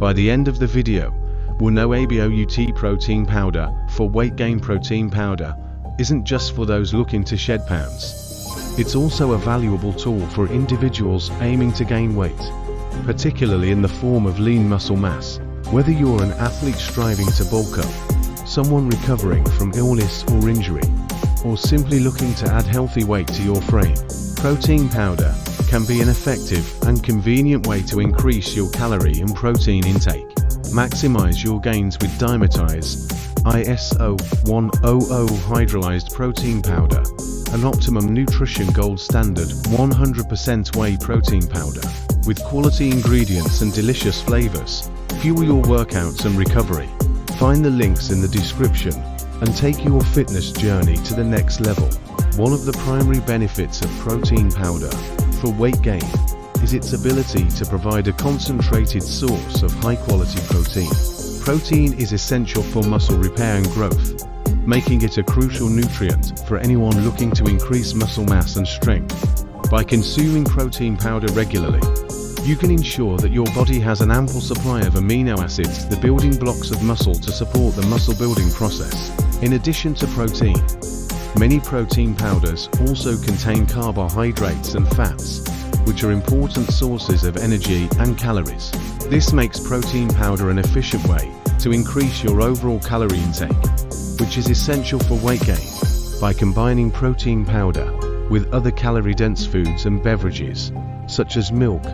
By the end of the video, we'll know ABOUT protein powder for weight gain. Protein powder isn't just for those looking to shed pounds. It's also a valuable tool for individuals aiming to gain weight, particularly in the form of lean muscle mass. Whether you're an athlete striving to bulk up, someone recovering from illness or injury, or simply looking to add healthy weight to your frame, protein powder can be an effective and convenient way to increase your calorie and protein intake. Maximize your gains with Dymatize ISO 100 hydrolyzed protein powder, an optimum nutrition gold standard 100% whey protein powder with quality ingredients and delicious flavors. Fuel your workouts and recovery. Find the links in the description and take your fitness journey to the next level. One of the primary benefits of protein powder for weight gain is its ability to provide a concentrated source of high-quality protein. Protein is essential for muscle repair and growth, making it a crucial nutrient for anyone looking to increase muscle mass and strength. By consuming protein powder regularly, you can ensure that your body has an ample supply of amino acids, the building blocks of muscle, to support the muscle building process. In addition to protein, many protein powders also contain carbohydrates and fats, which are important sources of energy and calories. This makes protein powder an efficient way to increase your overall calorie intake, which is essential for weight gain. By combining protein powder with other calorie-dense foods and beverages, such as milk,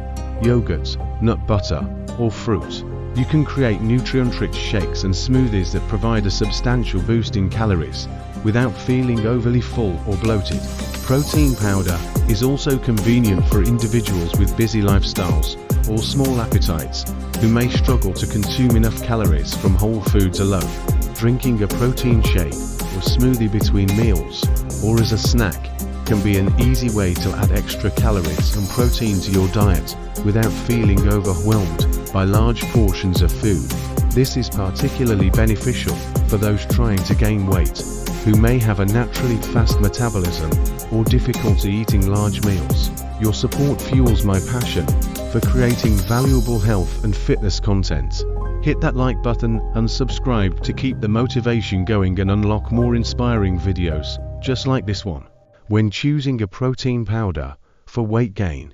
yogurt, nut butter, or fruit, you can create nutrient-rich shakes and smoothies that provide a substantial boost in calories without feeling overly full or bloated. Protein powder is also convenient for individuals with busy lifestyles or small appetites who may struggle to consume enough calories from whole foods alone. Drinking a protein shake or smoothie between meals or as a snack can be an easy way to add extra calories and protein to your diet without feeling overwhelmed by large portions of food. This is particularly beneficial for those trying to gain weight who may have a naturally fast metabolism or difficulty eating large meals. Your support fuels my passion for creating valuable health and fitness content. Hit that like button and subscribe to keep the motivation going and unlock more inspiring videos just like this one. When choosing a protein powder for weight gain,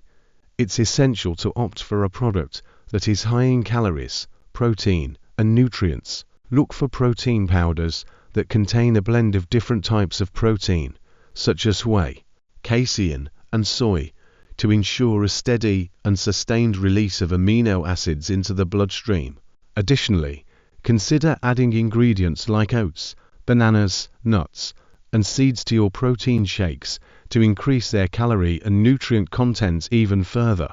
it's essential to opt for a product that is high in calories, protein, and nutrients. Look for protein powders that contain a blend of different types of protein, such as whey, casein, and soy, to ensure a steady and sustained release of amino acids into the bloodstream. Additionally, consider adding ingredients like oats, bananas, nuts, and seeds to your protein shakes to increase their calorie and nutrient content even further.